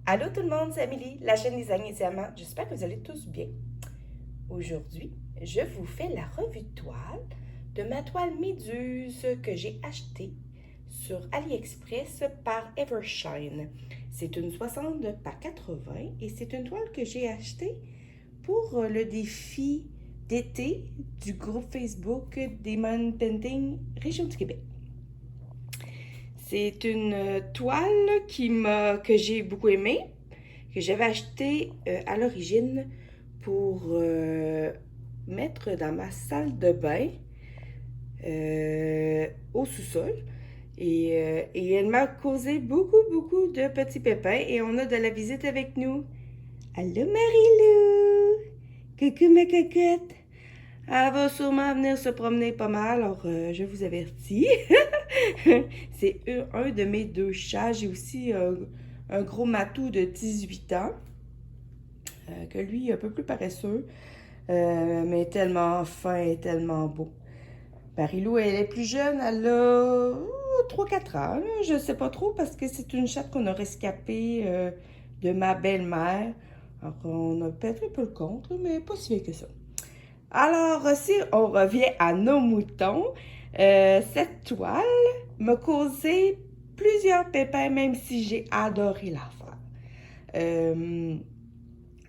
Allô tout le monde, c'est Amélie, la chaîne des Agnes et Diamants. J'espère que vous allez tous bien. Aujourd'hui, je vous fais la revue de toile de ma toile Méduse que j'ai achetée sur AliExpress par Evershine. C'est une 60 par 80 et c'est une toile que j'ai achetée pour le défi d'été du groupe Facebook Demon Painting Région du Québec. C'est une toile que j'ai beaucoup aimée, que j'avais achetée à l'origine pour mettre dans ma salle de bain au sous-sol. Et elle m'a causé beaucoup de petits pépins et on a de la visite avec nous. Allô Marilou! Coucou ma cocotte! Elle va sûrement venir se promener pas mal, alors je vous avertis. C'est un de mes deux chats. J'ai aussi un gros matou de 18 ans, que lui est un peu plus paresseux, mais tellement fin et tellement beau. Marilou, elle est plus jeune, elle a 3-4 ans, là, je sais pas trop, parce que c'est une chatte qu'on a rescapée de ma belle-mère. Alors, on a peut-être un peu le compte, mais pas si bien que ça. Alors, si on revient à nos moutons, cette toile m'a causé plusieurs pépins, même si j'ai adoré la faire.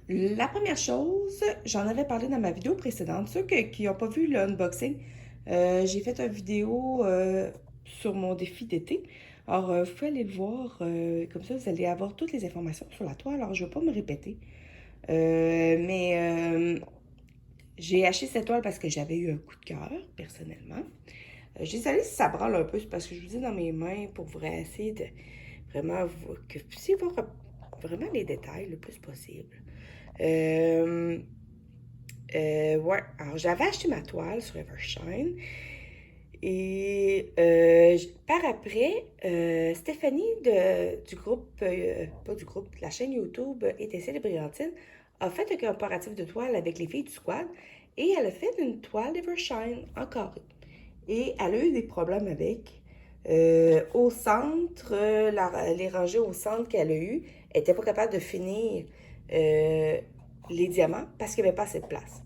La première chose, j'en avais parlé dans ma vidéo précédente. Ceux qui n'ont pas vu l'unboxing, j'ai fait une vidéo sur mon défi d'été. Alors, vous pouvez aller le voir, comme ça vous allez avoir toutes les informations sur la toile. Alors, je ne vais pas me répéter. Mais j'ai acheté cette toile parce que j'avais eu un coup de cœur, personnellement. J'ai salé si ça branle un peu, c'est parce que je vous ai dans mes mains pour vraiment essayer de vraiment que vous puissiez voir vraiment les détails le plus possible. Ouais, alors j'avais acheté ma toile sur Evershine et par après, Stéphanie du groupe, pas du groupe, de la chaîne YouTube Étincelle et Brillantine a fait un comparatif de toile avec les filles du squad et elle a fait une toile Evershine en carré. Et elle a eu des problèmes avec. Au centre, les rangées au centre qu'elle a eues, elle n'était pas capable de finir les diamants parce qu'il n'y avait pas assez de place.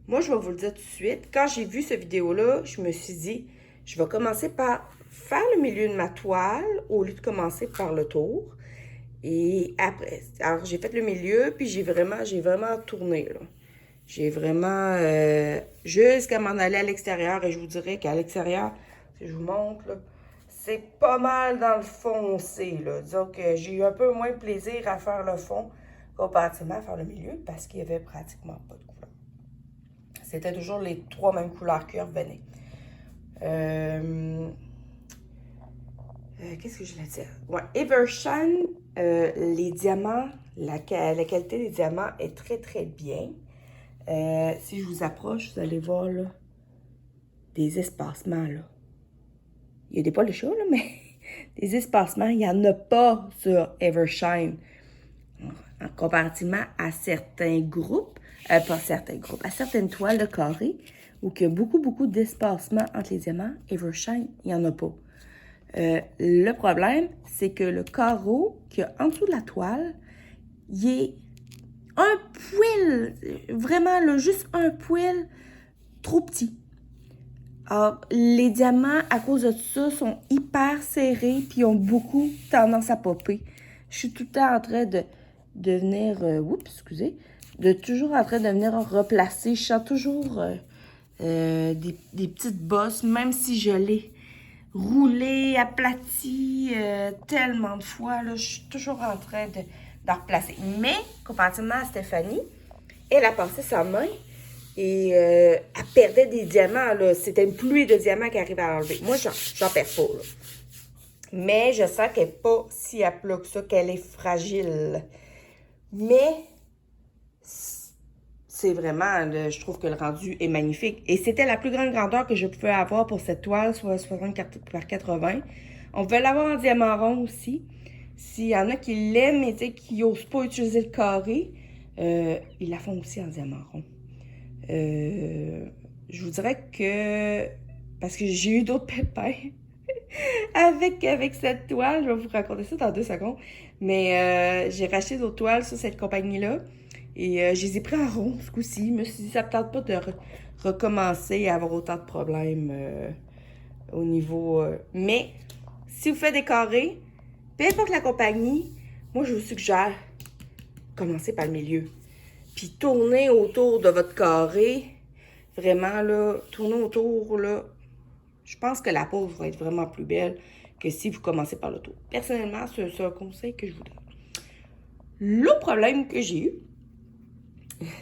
Moi, je vais vous le dire tout de suite. Quand j'ai vu cette vidéo-là, je me suis dit, je vais commencer par faire le milieu de ma toile au lieu de commencer par le tour. Et après, alors j'ai fait le milieu, puis j'ai vraiment tourné, là. J'ai vraiment jusqu'à m'en aller à l'extérieur et je vous dirais qu'à l'extérieur, si je vous montre, là, c'est pas mal dans le foncé, là. Disons que j'ai eu un peu moins de plaisir à faire le fond comparativement à faire le milieu parce qu'il y avait pratiquement pas de couleur. C'était toujours les trois mêmes couleurs qui revenaient. Qu'est-ce que je voulais dire? Ouais, Evershine, les diamants, la qualité des diamants est très bien. Si je vous approche, vous allez voir là, des espacements. Là. Il y a des poils de chat, là, mais des espacements, il n'y en a pas sur Evershine. Comparativement à certains groupes, pas certains groupes, à certaines toiles de carré, où il y a beaucoup d'espacements entre les diamants, Evershine, il n'y en a pas. Le problème, c'est que le carreau qu'il y a en dessous de la toile, il est un poil, vraiment là, juste un poil trop petit. Alors, les diamants, à cause de ça, sont hyper serrés puis ont beaucoup tendance à popper. Je suis tout le temps en train de venir, de toujours en train de venir replacer. Je sens toujours des petites bosses, même si je l'ai roulé, aplati tellement de fois. Là, je suis toujours en train de replacer. Mais, comparativement à Stéphanie, elle a passé sa main et elle perdait des diamants. Là. C'était une pluie de diamants qui arrivait à enlever. Moi, j'en perds pas. Là. Mais je sens qu'elle n'est pas si à plat que ça, qu'elle est fragile. Mais c'est vraiment, je trouve que le rendu est magnifique. Et c'était la plus grande grandeur que je pouvais avoir pour cette toile, soit 64 par 80. On pouvait l'avoir en diamant rond aussi. S'il y en a qui l'aiment et qui n'osent pas utiliser le carré, ils la font aussi en diamant rond. Je vous dirais que, parce que j'ai eu d'autres pépins, avec cette toile. Je vais vous raconter ça dans 2 secondes. Mais j'ai racheté d'autres toiles sur cette compagnie-là. Et je les ai pris en rond ce coup-ci. Je me suis dit, ça ne me tente pas de recommencer à avoir autant de problèmes au niveau... Mais si vous faites des carrés, peu importe la compagnie, moi je vous suggère, commencer par le milieu. Puis tournez autour de votre carré. Vraiment, là, tournez autour, là. Je pense que la pose va être vraiment plus belle que si vous commencez par le tour. Personnellement, c'est un conseil que je vous donne. L'autre problème que j'ai eu,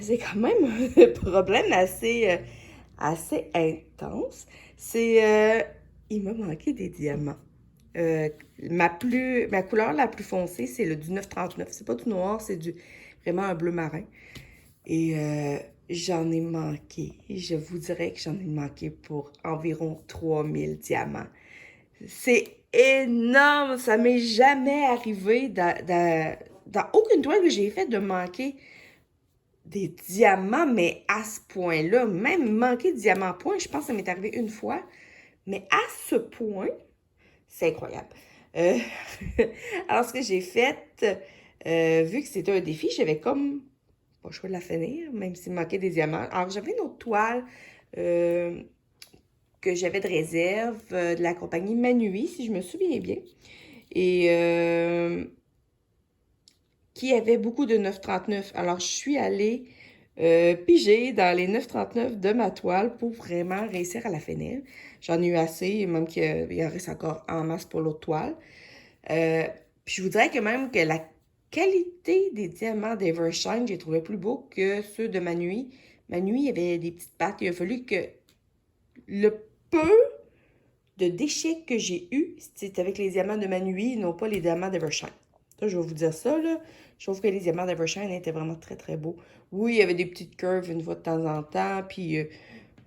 c'est quand même un problème assez intense. C'est, il m'a manqué des diamants. Ma couleur la plus foncée, c'est le du 939. C'est pas du noir, c'est vraiment un bleu marin. Et j'en ai manqué. Je vous dirais que j'en ai manqué pour environ 3000 diamants. C'est énorme! Ça m'est jamais arrivé dans aucune toile que j'ai faite de manquer des diamants, mais à ce point-là, même manquer de diamants point, je pense que ça m'est arrivé une fois. Mais à ce point, c'est incroyable. Alors, ce que j'ai fait, vu que c'était un défi, j'avais comme pas le choix de la finir, même s'il me manquait des diamants. Alors, j'avais une autre toile que j'avais de réserve de la compagnie Manui, si je me souviens bien. Et qui avait beaucoup de 939. Alors, je suis allée piger dans les 939 de ma toile pour vraiment réussir à la finir. J'en ai eu assez, même qu'il en reste encore en masse pour l'autre toile. Puis je vous dirais que même que la qualité des diamants d'Evershine, j'ai trouvé plus beau que ceux de Manui. Manui, il y avait des petites pattes. Il a fallu que le peu de déchets que j'ai eu, c'est avec les diamants de Manui, non pas les diamants d'Evershine. Ça, je vais vous dire ça, là. Je trouve que les diamants d'Evershine étaient vraiment très, très beaux. Oui, il y avait des petites curves une fois de temps en temps, puis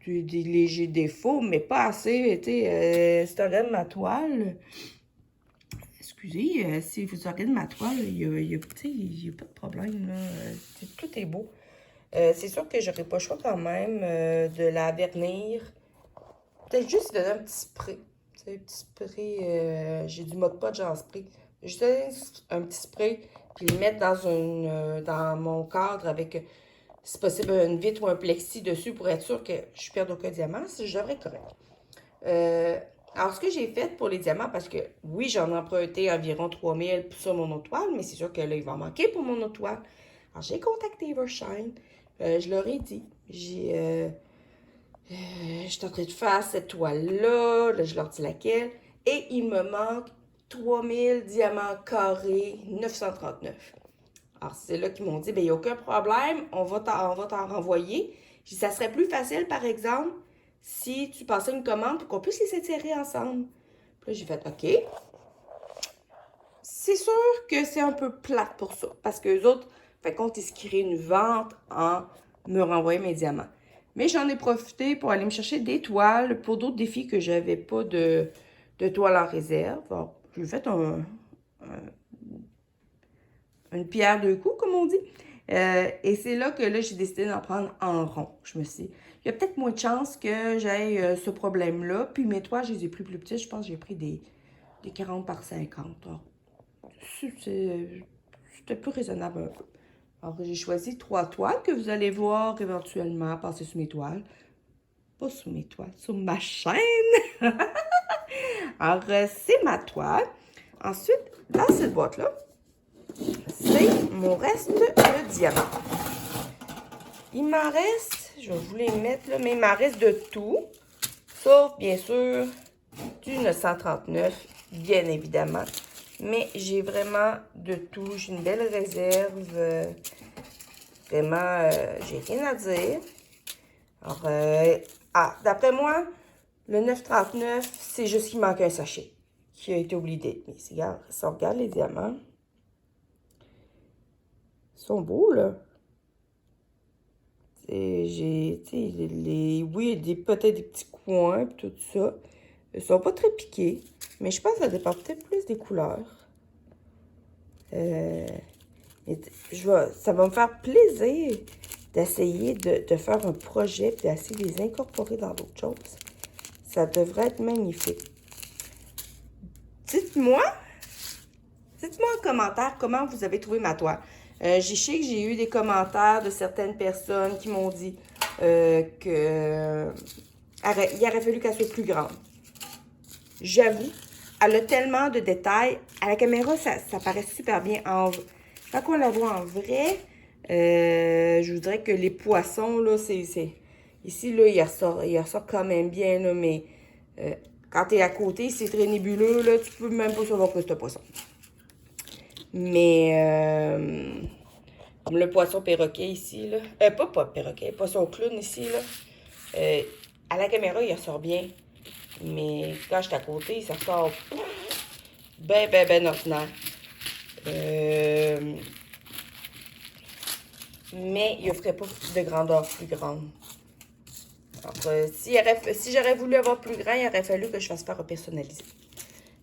des légers défauts, mais pas assez. Tu sais, si tu regardes ma toile, excusez, si vous regardez ma toile, il y a pas de problème, là. Tout est beau. C'est sûr que j'aurais pas le choix quand même de la vernir. Peut-être juste donner un petit spray. Tu sais, un petit spray. J'ai du Mod Podge en spray. Juste donner un petit spray, puis le mettre dans mon cadre avec, si possible, une vitre ou un plexi dessus pour être sûr que je perde aucun diamant. Je devrais être correct. Alors, ce que j'ai fait pour les diamants, parce que oui, j'en ai emprunté environ 3000 sur mon autre toile, mais c'est sûr que là, il va en manquer pour mon autre toile. Alors, j'ai contacté Evershine. Je leur ai dit, je suis en train de faire cette toile-là. Là, je leur dis laquelle. Et il me manque 3000 diamants carrés 939. Alors, c'est là qu'ils m'ont dit, ben, il n'y a aucun problème, on va t'en renvoyer. J'ai dit, ça serait plus facile, par exemple, si tu passais une commande pour qu'on puisse les étirer ensemble. Puis là, j'ai fait, OK. C'est sûr que c'est un peu plate pour ça, parce que les autres, fait compte, ils se créent une vente en me renvoyant mes diamants. Mais j'en ai profité pour aller me chercher des toiles pour d'autres défis que j'avais pas de toiles en réserve. Alors, j'ai fait une pierre deux coups, comme on dit. Et c'est là que là, j'ai décidé d'en prendre en rond. Je me suis dit, il y a peut-être moins de chances que j'aie ce problème-là. Puis mes toiles, je les ai pris plus petites. Je pense que j'ai pris des 40 par 50. C'était plus raisonnable un peu. Alors, j'ai choisi 3 toiles que vous allez voir éventuellement passer sur mes toiles. Pas sur mes toiles, sur ma chaîne. Alors, c'est ma toile. Ensuite, dans cette boîte-là, c'est mon reste de diamants. Il m'en reste, je vais vous les mettre là, mais il m'en reste de tout. Sauf, bien sûr, du 939, bien évidemment. Mais j'ai vraiment de tout. J'ai une belle réserve. Vraiment, j'ai rien à dire. Alors, d'après moi, le 939, c'est juste qu'il manque un sachet qui a été oublié d'être mis. Regarde, si on regarde les diamants, ils sont beaux, là. Oui, peut-être des petits coins et tout ça. Ils sont pas très piqués, mais je pense que ça dépend peut-être plus des couleurs. Ça va me faire plaisir d'essayer de faire un projet et d'essayer de les incorporer dans d'autres choses. Ça devrait être magnifique. dites-moi en commentaire comment vous avez trouvé ma toile. Je sais que j'ai eu des commentaires de certaines personnes qui m'ont dit qu'il aurait fallu qu'elle soit plus grande. J'avoue, elle a tellement de détails. À la caméra, ça paraît super bien. Quand on la voit en vrai, je vous dirais que les poissons, là, ici, là, il ressort quand même bien, là, mais quand tu es à côté, c'est très nébuleux, là, tu peux même pas savoir que c'est un poisson. Mais comme le poisson perroquet ici, là. Pas perroquet, poisson clown ici, là. À la caméra, il ressort bien. Mais quand je suis à côté, ça ressort ben ordinaire. Mais il offrait pas de grandeur plus grande. Alors, si j'aurais voulu avoir plus grand, il aurait fallu que je fasse faire personnaliser.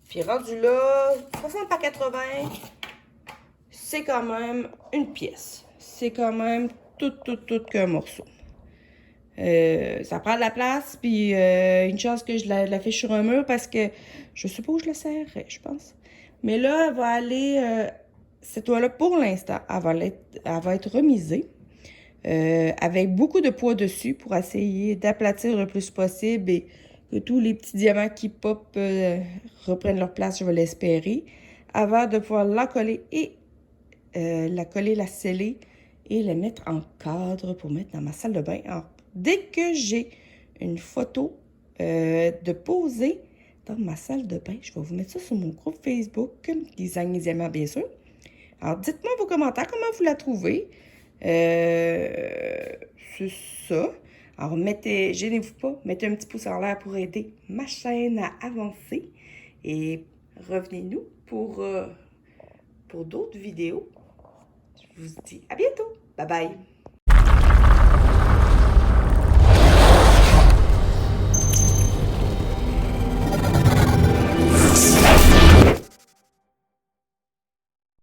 Puis rendu là, 60 par 80, c'est quand même une pièce. C'est quand même tout qu'un morceau. Ça prend de la place, puis une chance que je la fais sur un mur parce que je sais pas où je la serrerais, je pense. Mais là, elle va aller, cette toile-là, pour l'instant, elle va être remisée avec beaucoup de poids dessus pour essayer d'aplatir le plus possible et que tous les petits diamants qui pop reprennent leur place, je vais l'espérer, avant de pouvoir la coller et la sceller et la mettre en cadre pour mettre dans ma salle de bain. Alors, dès que j'ai une photo de poser dans ma salle de bain, je vais vous mettre ça sur mon groupe Facebook, Design et Diamants, bien sûr. Alors, dites-moi vos commentaires, comment vous la trouvez. C'est ça. Alors, gênez-vous pas, mettez un petit pouce en l'air pour aider ma chaîne à avancer. Et revenez-nous pour d'autres vidéos. Je vous dis à bientôt. Bye bye.